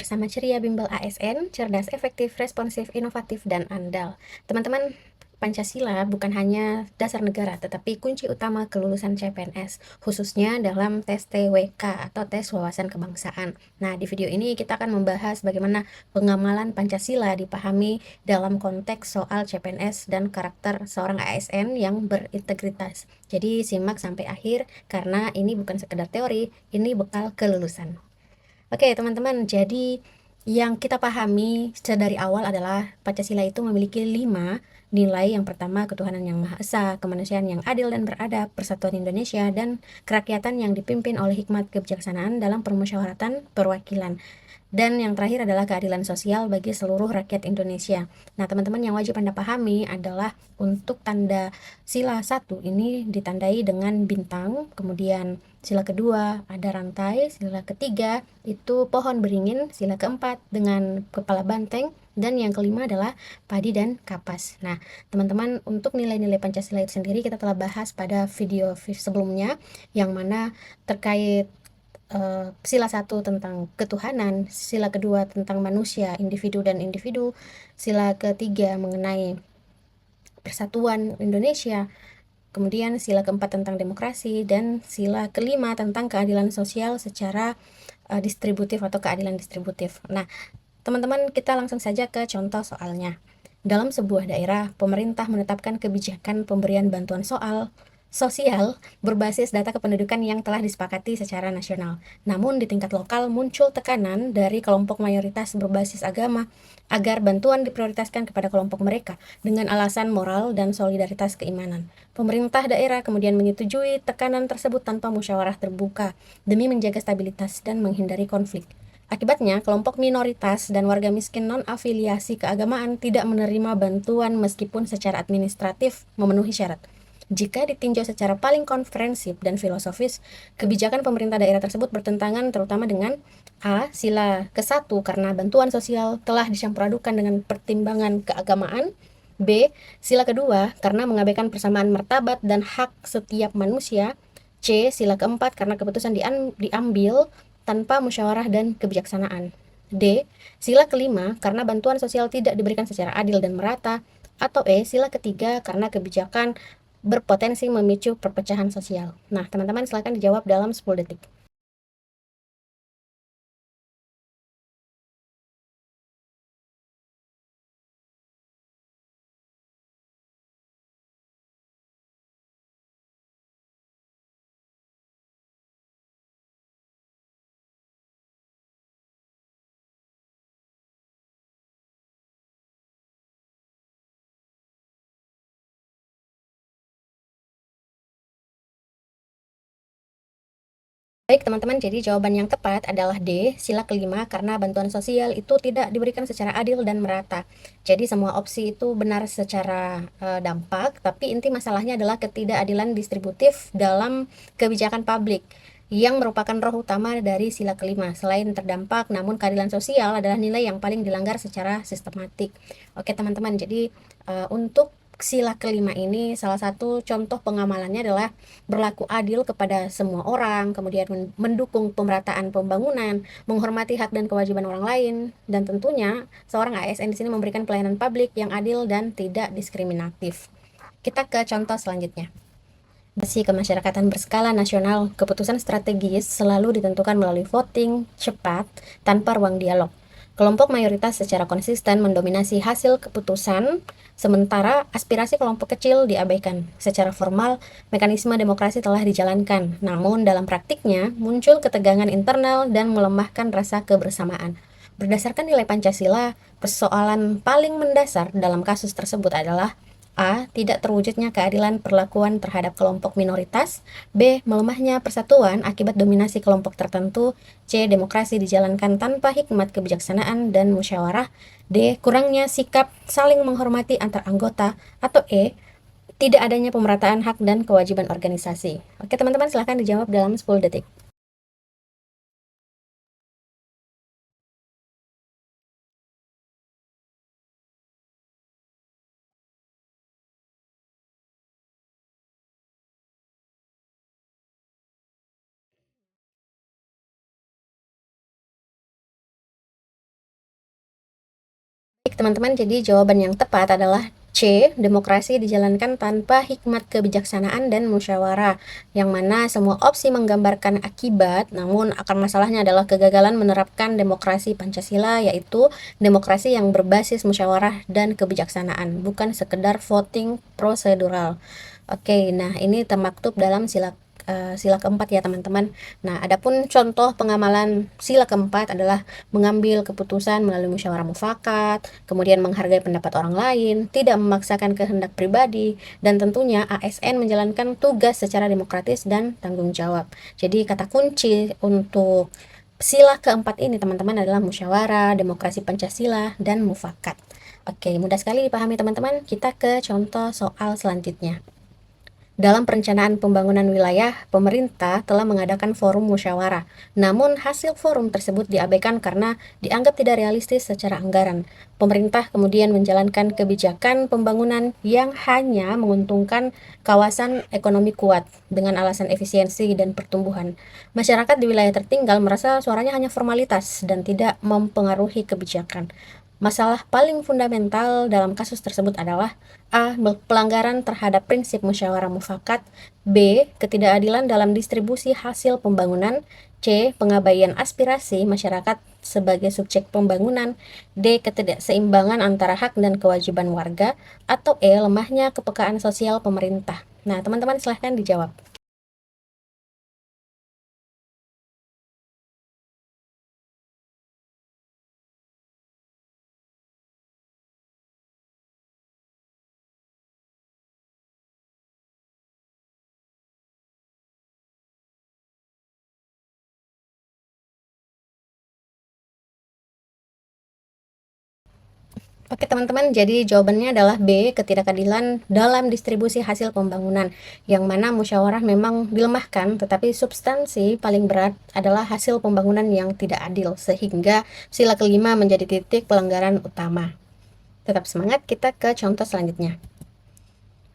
bersama Ceria Bimbel ASN, cerdas, efektif, responsif, inovatif, dan andal. Teman-teman, Pancasila bukan hanya dasar negara, tetapi kunci utama kelulusan CPNS, khususnya dalam tes TWK atau tes wawasan kebangsaan. Nah, di video ini kita akan membahas bagaimana pengamalan Pancasila dipahami dalam konteks soal CPNS dan karakter seorang ASN yang berintegritas. Jadi, simak sampai akhir karena ini bukan sekedar teori, ini bekal kelulusan. Oke, teman-teman, jadi yang kita pahami dari awal adalah Pancasila itu memiliki 5 nilai. Yang pertama, ketuhanan yang Maha Esa, kemanusiaan yang adil dan beradab, persatuan Indonesia, dan kerakyatan yang dipimpin oleh hikmat kebijaksanaan dalam permusyawaratan perwakilan. Dan yang terakhir adalah keadilan sosial bagi seluruh rakyat Indonesia. Nah, teman-teman, yang wajib Anda pahami adalah untuk tanda sila 1 ini ditandai dengan bintang, kemudian sila kedua ada rantai, sila ketiga itu pohon beringin, sila keempat dengan kepala banteng, dan yang kelima adalah padi dan kapas. Nah, teman-teman, untuk nilai-nilai Pancasila itu sendiri kita telah bahas pada video sebelumnya, yang mana terkait sila 1 tentang ketuhanan, sila kedua tentang manusia, individu dan individu, sila ketiga mengenai persatuan Indonesia, kemudian sila keempat tentang demokrasi, dan sila kelima tentang keadilan sosial secara distributif atau keadilan distributif. Nah, teman-teman, kita langsung saja ke contoh soalnya. Dalam sebuah daerah, pemerintah menetapkan kebijakan pemberian bantuan sosial berbasis data kependudukan yang telah disepakati secara nasional. Namun di tingkat lokal muncul tekanan dari kelompok mayoritas berbasis agama agar bantuan diprioritaskan kepada kelompok mereka dengan alasan moral dan solidaritas keimanan. Pemerintah daerah kemudian menyetujui tekanan tersebut tanpa musyawarah terbuka demi menjaga stabilitas dan menghindari konflik. Akibatnya, kelompok minoritas dan warga miskin non-afiliasi keagamaan tidak menerima bantuan meskipun secara administratif memenuhi syarat. Jika ditinjau secara paling komprehensif dan filosofis, kebijakan pemerintah daerah tersebut bertentangan terutama dengan A. Sila ke-1 karena bantuan sosial telah dicampur adukan dengan pertimbangan keagamaan. B. Sila kedua karena mengabaikan persamaan martabat dan hak setiap manusia. C. Sila keempat karena keputusan diambil tanpa musyawarah dan kebijaksanaan. D. Sila kelima karena bantuan sosial tidak diberikan secara adil dan merata. Atau E. Sila ketiga karena kebijakan berpotensi memicu perpecahan sosial. Nah, teman-teman, silakan dijawab dalam 10 detik. Baik, teman-teman, jadi jawaban yang tepat adalah D, sila kelima, karena bantuan sosial itu tidak diberikan secara adil dan merata. Jadi semua opsi itu benar secara dampak, tapi inti masalahnya adalah ketidakadilan distributif dalam kebijakan publik yang merupakan roh utama dari sila kelima. Selain terdampak, namun keadilan sosial adalah nilai yang paling dilanggar secara sistematik. Oke, teman-teman, jadi untuk sila kelima ini salah satu contoh pengamalannya adalah berlaku adil kepada semua orang, kemudian mendukung pemerataan pembangunan, menghormati hak dan kewajiban orang lain, dan tentunya seorang ASN di sini memberikan pelayanan publik yang adil dan tidak diskriminatif. Kita ke contoh selanjutnya. Bagi kemasyarakatan berskala nasional, keputusan strategis selalu ditentukan melalui voting cepat tanpa ruang dialog. Kelompok mayoritas secara konsisten mendominasi hasil keputusan, sementara aspirasi kelompok kecil diabaikan. Secara formal, mekanisme demokrasi telah dijalankan, namun dalam praktiknya muncul ketegangan internal dan melemahkan rasa kebersamaan. Berdasarkan nilai Pancasila, persoalan paling mendasar dalam kasus tersebut adalah A. Tidak terwujudnya keadilan perlakuan terhadap kelompok minoritas. B. Melemahnya persatuan akibat dominasi kelompok tertentu. C. Demokrasi dijalankan tanpa hikmat kebijaksanaan dan musyawarah. D. Kurangnya sikap saling menghormati antar anggota. Atau E. Tidak adanya pemerataan hak dan kewajiban organisasi. Oke, teman-teman, silahkan dijawab dalam 10 detik. Teman-teman, jadi jawaban yang tepat adalah C. Demokrasi dijalankan tanpa hikmat kebijaksanaan dan musyawarah, yang mana semua opsi menggambarkan akibat, namun akar masalahnya adalah kegagalan menerapkan demokrasi Pancasila, yaitu demokrasi yang berbasis musyawarah dan kebijaksanaan, bukan sekedar voting prosedural. Oke, nah ini termaktub dalam sila keempat ya teman-teman. Nah, adapun contoh pengamalan sila keempat adalah mengambil keputusan melalui musyawarah mufakat, kemudian menghargai pendapat orang lain, tidak memaksakan kehendak pribadi, dan tentunya ASN menjalankan tugas secara demokratis dan tanggung jawab. Jadi kata kunci untuk sila keempat ini teman-teman adalah musyawarah, demokrasi Pancasila, dan mufakat. Oke, mudah sekali dipahami teman-teman. Kita ke contoh soal selanjutnya. Dalam perencanaan pembangunan wilayah, pemerintah telah mengadakan forum musyawarah. Namun, hasil forum tersebut diabaikan karena dianggap tidak realistis secara anggaran. Pemerintah kemudian menjalankan kebijakan pembangunan yang hanya menguntungkan kawasan ekonomi kuat dengan alasan efisiensi dan pertumbuhan. Masyarakat di wilayah tertinggal merasa suaranya hanya formalitas dan tidak mempengaruhi kebijakan. Masalah paling fundamental dalam kasus tersebut adalah A. Pelanggaran terhadap prinsip musyawarah mufakat. B. Ketidakadilan dalam distribusi hasil pembangunan. C. Pengabaian aspirasi masyarakat sebagai subjek pembangunan. D. Ketidakseimbangan antara hak dan kewajiban warga. Atau E. Lemahnya kepekaan sosial pemerintah. Nah, teman-teman silahkan dijawab. Oke teman-teman, jadi jawabannya adalah B, ketidakadilan dalam distribusi hasil pembangunan, yang mana musyawarah memang dilemahkan, tetapi substansi paling berat adalah hasil pembangunan yang tidak adil, sehingga sila kelima menjadi titik pelanggaran utama. Tetap semangat, kita ke contoh selanjutnya.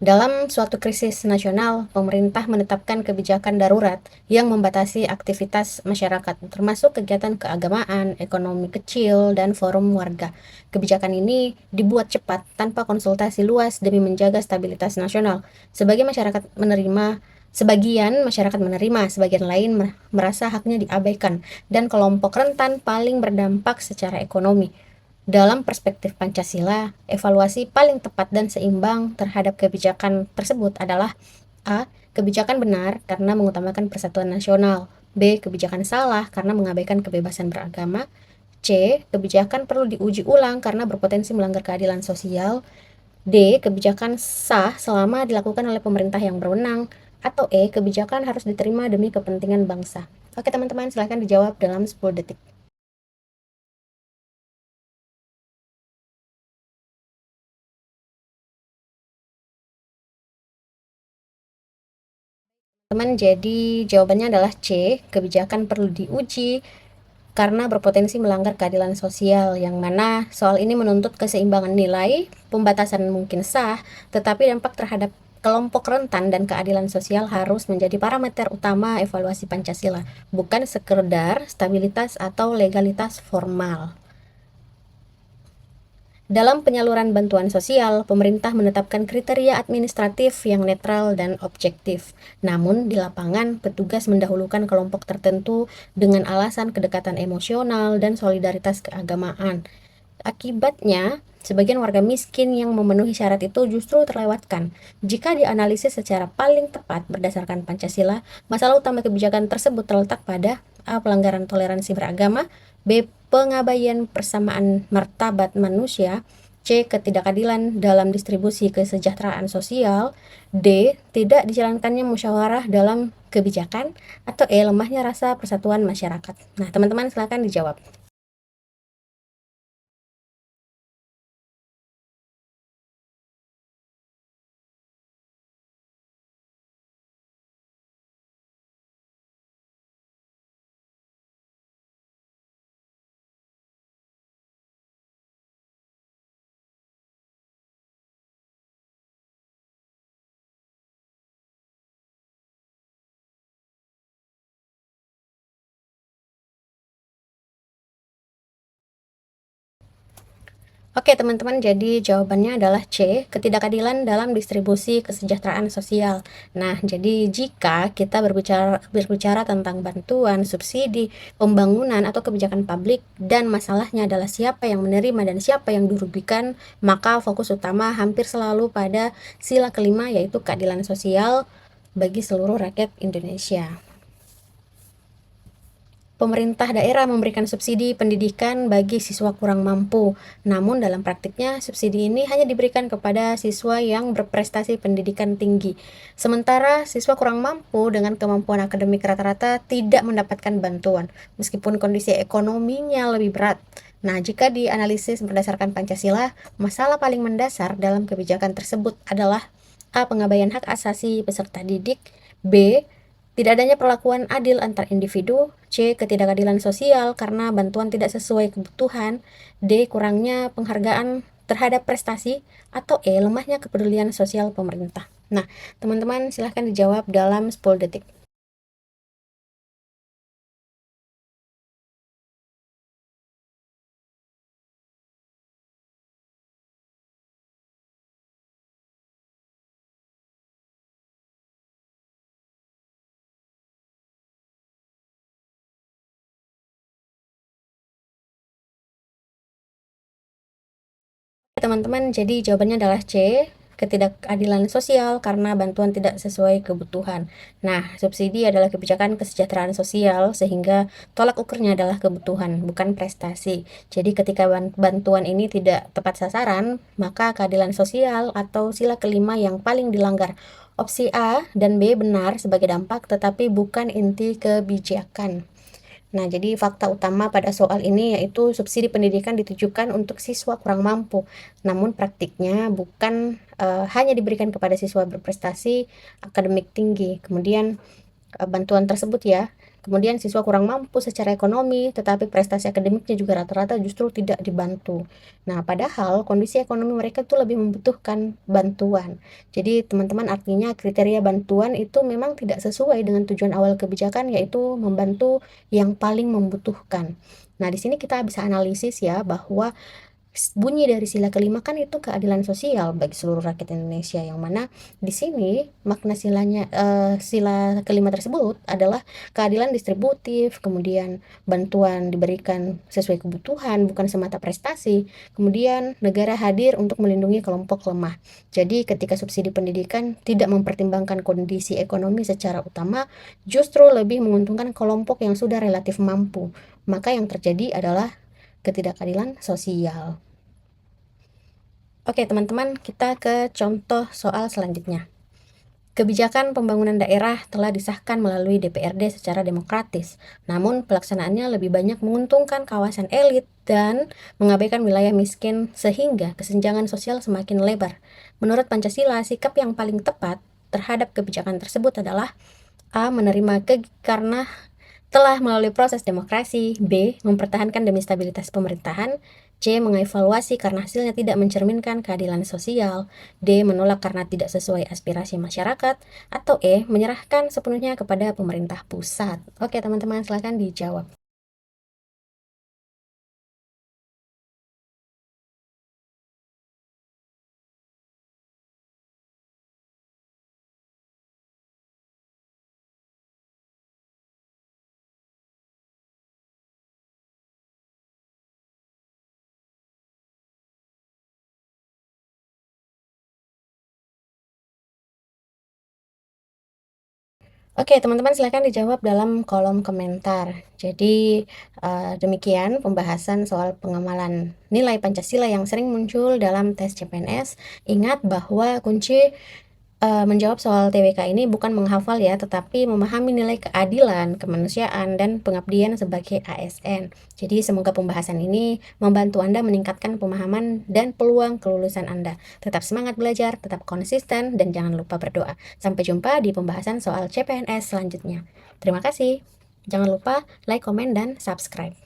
Dalam suatu krisis nasional, pemerintah menetapkan kebijakan darurat yang membatasi aktivitas masyarakat, termasuk kegiatan keagamaan, ekonomi kecil, dan forum warga. Kebijakan ini dibuat cepat tanpa konsultasi luas demi menjaga stabilitas nasional. Sebagian masyarakat menerima, sebagian lain merasa haknya diabaikan, dan kelompok rentan paling berdampak secara ekonomi. Dalam perspektif Pancasila, evaluasi paling tepat dan seimbang terhadap kebijakan tersebut adalah A. Kebijakan benar karena mengutamakan persatuan nasional. B. Kebijakan salah karena mengabaikan kebebasan beragama. C. Kebijakan perlu diuji ulang karena berpotensi melanggar keadilan sosial. D. Kebijakan sah selama dilakukan oleh pemerintah yang berwenang. Atau E. Kebijakan harus diterima demi kepentingan bangsa. Oke teman-teman, silahkan dijawab dalam 10 detik. Teman, jadi jawabannya adalah C, kebijakan perlu diuji karena berpotensi melanggar keadilan sosial, yang mana soal ini menuntut keseimbangan nilai, pembatasan mungkin sah, tetapi dampak terhadap kelompok rentan dan keadilan sosial harus menjadi parameter utama evaluasi Pancasila, bukan sekedar stabilitas atau legalitas formal. Dalam penyaluran bantuan sosial, pemerintah menetapkan kriteria administratif yang netral dan objektif. Namun, di lapangan, petugas mendahulukan kelompok tertentu dengan alasan kedekatan emosional dan solidaritas keagamaan. Akibatnya, sebagian warga miskin yang memenuhi syarat itu justru terlewatkan. Jika dianalisis secara paling tepat berdasarkan Pancasila, masalah utama kebijakan tersebut terletak pada A. Pelanggaran toleransi beragama. B. Pengabaian persamaan martabat manusia. C. Ketidakadilan dalam distribusi kesejahteraan sosial. D. Tidak dijalankannya musyawarah dalam kebijakan. Atau E. Lemahnya rasa persatuan masyarakat. Nah, teman-teman silakan dijawab. Oke teman-teman, jadi jawabannya adalah C, ketidakadilan dalam distribusi kesejahteraan sosial. Nah, jadi jika kita berbicara tentang bantuan, subsidi, pembangunan atau kebijakan publik dan masalahnya adalah siapa yang menerima dan siapa yang dirugikan, maka fokus utama hampir selalu pada sila kelima, yaitu keadilan sosial bagi seluruh rakyat Indonesia. Pemerintah daerah memberikan subsidi pendidikan bagi siswa kurang mampu. Namun dalam praktiknya, subsidi ini hanya diberikan kepada siswa yang berprestasi pendidikan tinggi. Sementara siswa kurang mampu dengan kemampuan akademik rata-rata tidak mendapatkan bantuan, meskipun kondisi ekonominya lebih berat. Nah, jika dianalisis berdasarkan Pancasila, masalah paling mendasar dalam kebijakan tersebut adalah A. Pengabaian hak asasi peserta didik, B. Tidak adanya perlakuan adil antar individu, C. Ketidakadilan sosial karena bantuan tidak sesuai kebutuhan, D. Kurangnya penghargaan terhadap prestasi, atau E. Lemahnya kepedulian sosial pemerintah. Nah, teman-teman silahkan dijawab dalam 10 detik. Teman-teman, jadi jawabannya adalah C, ketidakadilan sosial karena bantuan tidak sesuai kebutuhan. Nah, subsidi adalah kebijakan kesejahteraan sosial sehingga tolak ukurnya adalah kebutuhan, bukan prestasi. Jadi ketika bantuan ini tidak tepat sasaran, maka keadilan sosial atau sila kelima yang paling dilanggar. Opsi A dan B benar sebagai dampak, tetapi bukan inti kebijakan. Nah, jadi fakta utama pada soal ini yaitu subsidi pendidikan ditujukan untuk siswa kurang mampu. Namun praktiknya bukan hanya diberikan kepada siswa berprestasi akademik tinggi. Kemudian bantuan tersebut ya. Kemudian siswa kurang mampu secara ekonomi, tetapi prestasi akademiknya juga rata-rata justru tidak dibantu. Nah, padahal kondisi ekonomi mereka tuh lebih membutuhkan bantuan. Jadi, teman-teman, artinya kriteria bantuan itu memang tidak sesuai dengan tujuan awal kebijakan, yaitu membantu yang paling membutuhkan. Nah, di sini kita bisa analisis ya bahwa bunyi dari sila kelima kan itu keadilan sosial bagi seluruh rakyat Indonesia, yang mana di sini makna sila kelima tersebut adalah keadilan distributif, kemudian bantuan diberikan sesuai kebutuhan bukan semata prestasi, kemudian negara hadir untuk melindungi kelompok lemah. Jadi ketika subsidi pendidikan tidak mempertimbangkan kondisi ekonomi secara utama, justru lebih menguntungkan kelompok yang sudah relatif mampu, maka yang terjadi adalah ketidakadilan sosial. Oke teman-teman, kita ke contoh soal selanjutnya. Kebijakan pembangunan daerah telah disahkan melalui DPRD secara demokratis, namun pelaksanaannya lebih banyak menguntungkan kawasan elit dan mengabaikan wilayah miskin sehingga kesenjangan sosial semakin lebar. Menurut Pancasila, sikap yang paling tepat terhadap kebijakan tersebut adalah A. Menerima karena telah melalui proses demokrasi, B. Mempertahankan demi stabilitas pemerintahan, C. Mengevaluasi karena hasilnya tidak mencerminkan keadilan sosial, D. Menolak karena tidak sesuai aspirasi masyarakat, atau E. Menyerahkan sepenuhnya kepada pemerintah pusat. Oke teman-teman, silakan dijawab. Oke, teman-teman silakan dijawab dalam kolom komentar. Jadi, demikian pembahasan soal pengamalan nilai Pancasila yang sering muncul dalam tes CPNS. Ingat bahwa kunci menjawab soal TWK ini bukan menghafal ya, tetapi memahami nilai keadilan, kemanusiaan, dan pengabdian sebagai ASN. Jadi semoga pembahasan ini membantu Anda meningkatkan pemahaman dan peluang kelulusan Anda. Tetap semangat belajar, tetap konsisten, dan jangan lupa berdoa. Sampai jumpa di pembahasan soal CPNS selanjutnya. Terima kasih. Jangan lupa like, komen, dan subscribe.